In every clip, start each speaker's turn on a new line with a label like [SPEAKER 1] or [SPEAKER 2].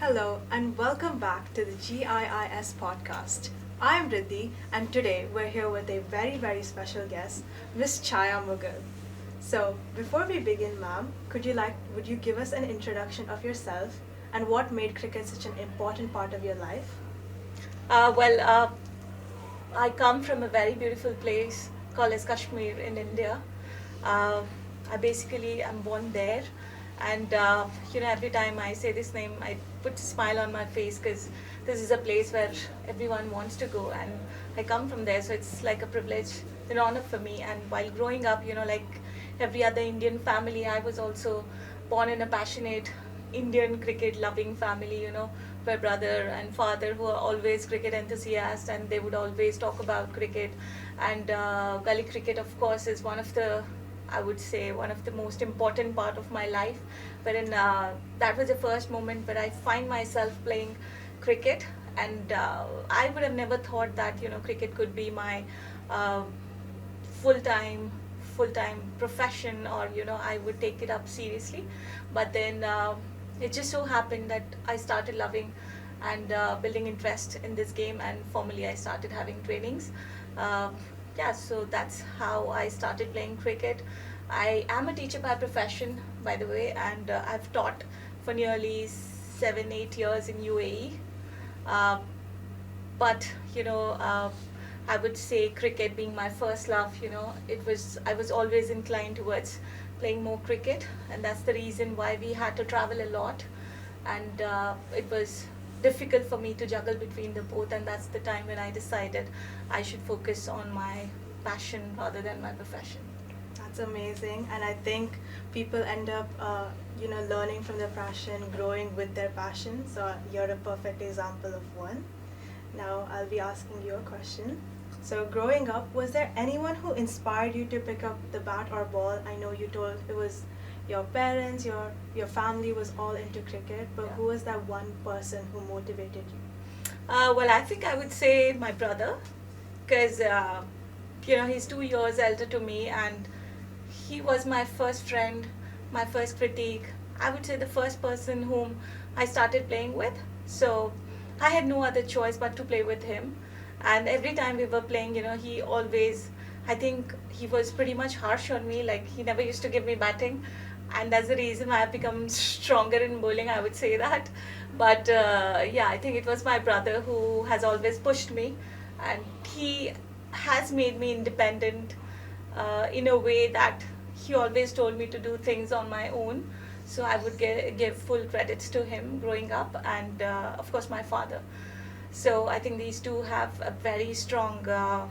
[SPEAKER 1] Hello and welcome back to the GIIS Podcast. I'm Riddhi and today we're here with a very special guest, Miss Chaya Mughal. So, before we begin, ma'am, would you give us an introduction of yourself and what made cricket such an important part of your life?
[SPEAKER 2] Uh, well, uh, I come from a very beautiful place called as Kashmir in India. Uh, I basically am born there, and every time I say this name, I put a smile on my face because this is a place where everyone wants to go, and I come from there, so it's like a privilege, an honor for me. And while growing up, like every other Indian family, I was also born in a passionate Indian cricket loving family, my brother and father who are always cricket enthusiasts and they would always talk about cricket. And gully cricket, of course, is one of the, I would say, one of the most important part of my life. Wherein that was the first moment where I find myself playing cricket. And I would have never thought that, cricket could be my uh, full time profession, or I would take it up seriously. But then it just so happened that I started loving and building interest in this game, and formally I started having trainings. uh, yeah, so that's how I started playing cricket. I am a teacher by profession, by the way, and I've taught for nearly 7 8 years in UAE. uh, but I would say cricket being my first love, I was always inclined towards playing more cricket, and that's the reason why we had to travel a lot, and it was difficult for me to juggle between the both, and that's the time when I decided I should focus on my passion rather than my profession.
[SPEAKER 1] That's amazing, and I think people end up, learning from their passion, growing with their passion. So you're a perfect example of one. Now I'll be asking you a question. So growing up, was there anyone who inspired you to pick up the bat or ball? I know you told it was your parents, your family was all into cricket, but
[SPEAKER 2] Yeah.
[SPEAKER 1] who was that one person who motivated you?
[SPEAKER 2] Well, I think I would say my brother, because he's 2 years elder to me, and he was my first friend, my first critique. I would say the first person whom I started playing with. So I had no other choice but to play with him. And every time we were playing, he always, I think he was pretty much harsh on me. Like, he never used to give me batting. And that's the reason why I've become stronger in bowling, I would say that. But yeah, I think it was my brother who has always pushed me. And he has made me independent in a way that he always told me to do things on my own. So I would give full credits to him growing up, and of course my father. So I think these two have a very strong a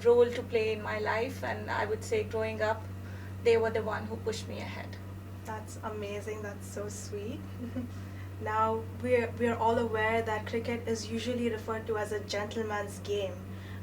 [SPEAKER 2] role to play in my life, and I would say growing up, they were the one who pushed me ahead.
[SPEAKER 1] That's amazing. That's so sweet. Now we're all aware that cricket is usually referred to as a gentleman's game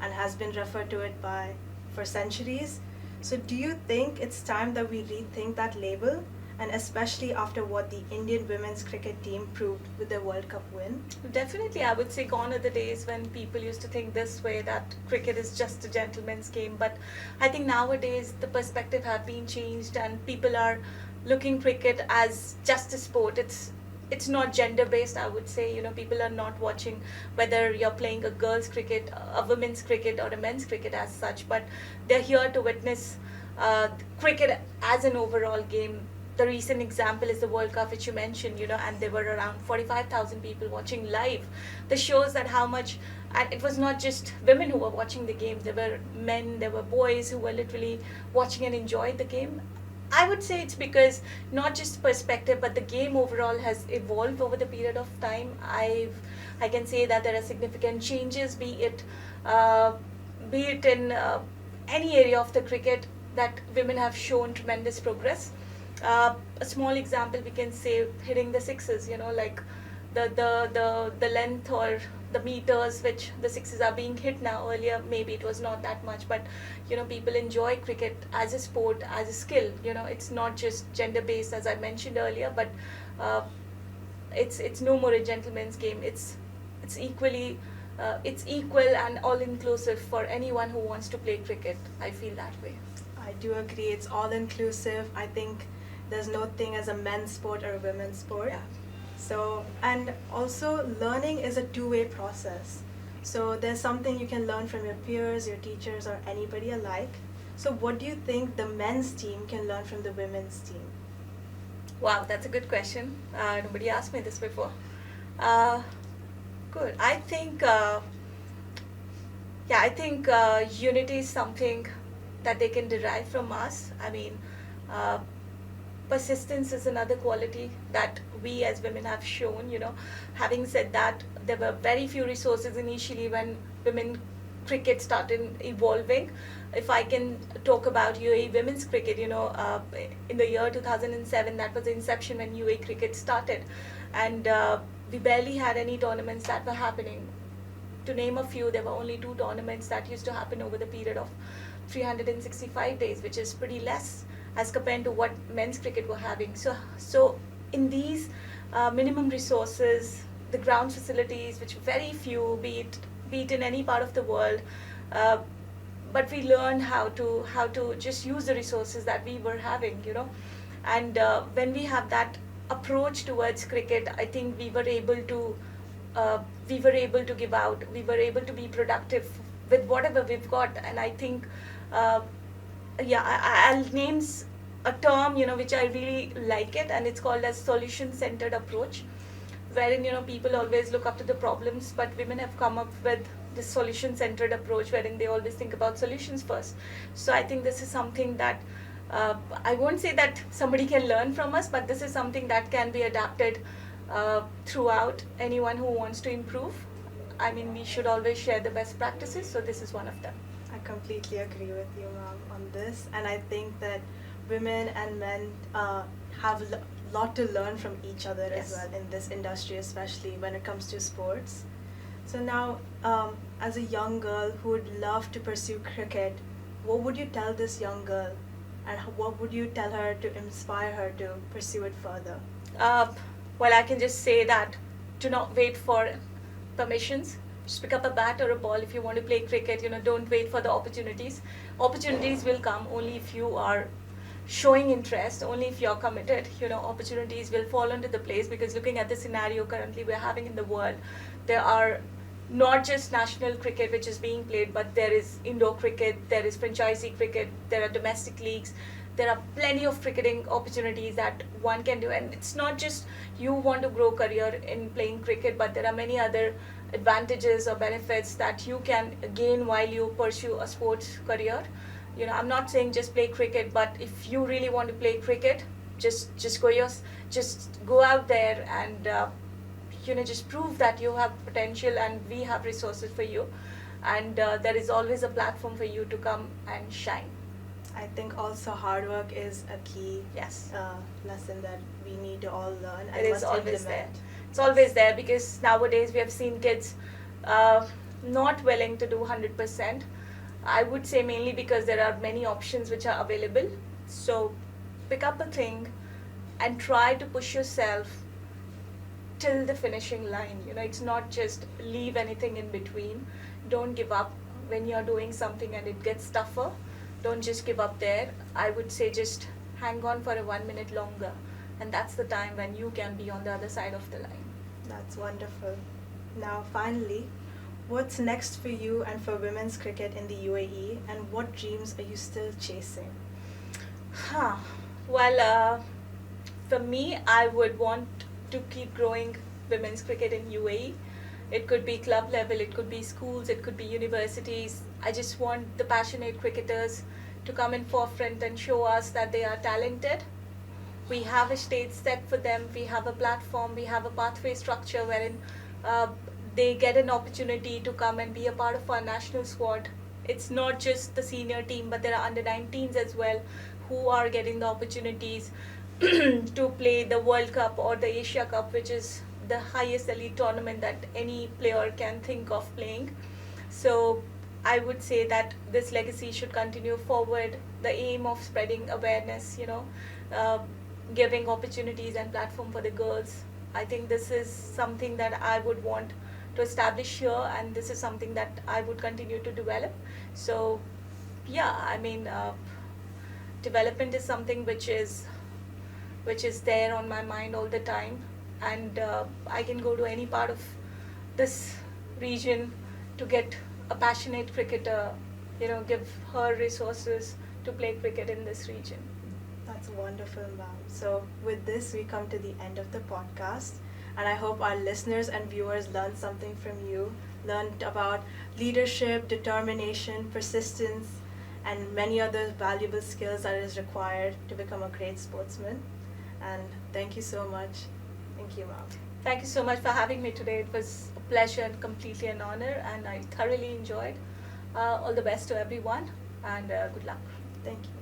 [SPEAKER 1] and has been referred to it by for centuries. So do you think it's time that we rethink that label? And especially after what the Indian women's cricket team proved with their World Cup win?
[SPEAKER 2] Definitely, I would say gone are the days when people used to think this way, that cricket is just a gentleman's game. But I think nowadays the perspective have been changed, and people are looking cricket as just a sport. It's not gender based, I would say. People are not watching whether you're playing a girls cricket, a women's cricket, or a men's cricket as such, but they're here to witness cricket as an overall game. The recent example is the World Cup, which you mentioned, and there were around 45,000 people watching live. This shows that how much, and it was not just women who were watching the game, there were men, there were boys who were literally watching and enjoyed the game. I would say it's because not just perspective, but the game overall has evolved over the period of time. I can say that there are significant changes, uh, be it in any area of the cricket, that women have shown tremendous progress. A small example, we can say hitting the sixes. Like the length or the meters which the sixes are being hit now. Earlier, maybe it was not that much, but people enjoy cricket as a sport, as a skill. It's not just gender based, as I mentioned earlier, but uh, it's no more a gentleman's game. It's equally it's equal and all inclusive for anyone who wants to play cricket. I feel that way.
[SPEAKER 1] I do agree. It's all inclusive. I think there's no thing as a men's sport or a women's sport.
[SPEAKER 2] Yeah.
[SPEAKER 1] So, and also learning is a two-way process. So there's something you can learn from your peers, your teachers, or anybody alike. So what do you think the men's team can learn from the women's team?
[SPEAKER 2] Wow, that's a good question. Nobody asked me this before. Uh, Good. I think unity is something that they can derive from us. I mean, uh, persistence is another quality that we as women have shown. Having said that, there were very few resources initially when women cricket started evolving. If I can talk about UAE women's cricket, in the year 2007, that was the inception when UAE cricket started, and we barely had any tournaments that were happening. To name a few, there were only two tournaments that used to happen over the period of 365 days, which is pretty less as compared to what men's cricket were having. So in these minimum resources, the ground facilities, which very few, be it in any part of the world, uh, but we learned how to just use the resources that we were having, and when we have that approach towards cricket, I think uh, we were able to be productive with whatever we've got. And I think, uh, yeah, I'll name a term, which I really like it, and it's called as solution centered approach, wherein, people always look up to the problems, but women have come up with this solution centered approach wherein they always think about solutions first. So I think this is something that, I won't say that somebody can learn from us, but this is something that can be adapted throughout anyone who wants to improve. I mean, we should always share the best practices, so this is one of them.
[SPEAKER 1] I completely agree with you, ma'am, on this, and I think that women and men have a lot to learn from each other as
[SPEAKER 2] Yes.
[SPEAKER 1] well in this industry, especially when it comes to sports. So now, as a young girl who would love to pursue cricket, what would you tell this young girl, and what would you tell her to inspire her to pursue it further?
[SPEAKER 2] Uh, well, I can just say that do not wait for permissions. Just pick up a bat or a ball if you want to play cricket. Don't wait for the opportunities. Opportunities will come only if you are showing interest, only if you're committed. Opportunities will fall into the place, because looking at the scenario currently we're having in the world, there are not just national cricket which is being played, but there is indoor cricket, there is franchisee cricket, there are domestic leagues, there are plenty of cricketing opportunities that one can do. And it's not just you want to grow career in playing cricket, but there are many other advantages or benefits that you can gain while you pursue a sports career. I'm not saying just play cricket, but if you really want to play cricket, just go out there and just prove that you have potential and we have resources for you, and there is always a platform for you to come and shine.
[SPEAKER 1] I think also hard work is a key
[SPEAKER 2] Yes.
[SPEAKER 1] lesson that we need to all learn and
[SPEAKER 2] It is
[SPEAKER 1] must
[SPEAKER 2] always there.
[SPEAKER 1] implement.
[SPEAKER 2] It's always there, because nowadays we have seen kids not willing to do 100%. I would say mainly because there are many options which are available. So pick up a thing and try to push yourself till the finishing line. It's not just leave anything in between. Don't give up when you're doing something and it gets tougher. Don't just give up there. I would say just hang on for a 1 minute longer, and that's the time when you can be on the other side of the line.
[SPEAKER 1] That's wonderful. Now, finally, what's next for you and for women's cricket in the UAE, and what dreams are you still chasing?
[SPEAKER 2] Huh. Well, for me, I would want to keep growing women's cricket in UAE. It could be club level, it could be schools, it could be universities. I just want the passionate cricketers to come in forefront and show us that they are talented. We have a stage set for them, we have a platform, we have a pathway structure wherein uh, they get an opportunity to come and be a part of our national squad. It's not just the senior team, but there are under 19s as well who are getting the opportunities to play the World Cup or the Asia Cup, which is the highest elite tournament that any player can think of playing. So I would say that this legacy should continue forward. The aim of spreading awareness, uh, giving opportunities and platform for the girls. I think this is something that I would want to establish here, and this is something that I would continue to develop. So, yeah, I mean, development is something which is there on my mind all the time. and I can go to any part of this region to get a passionate cricketer, give her resources to play cricket in this region.
[SPEAKER 1] That's wonderful, ma'am. So, with this, we come to the end of the podcast, and I hope our listeners and viewers learned something from you, learned about leadership, determination, persistence, and many other valuable skills that is required to become a great sportsman. And thank you so much. Thank you, ma'am.
[SPEAKER 2] Thank you so much for having me today. It was a pleasure and completely an honor, and I thoroughly enjoyed. All the best to everyone, and good luck.
[SPEAKER 1] Thank you.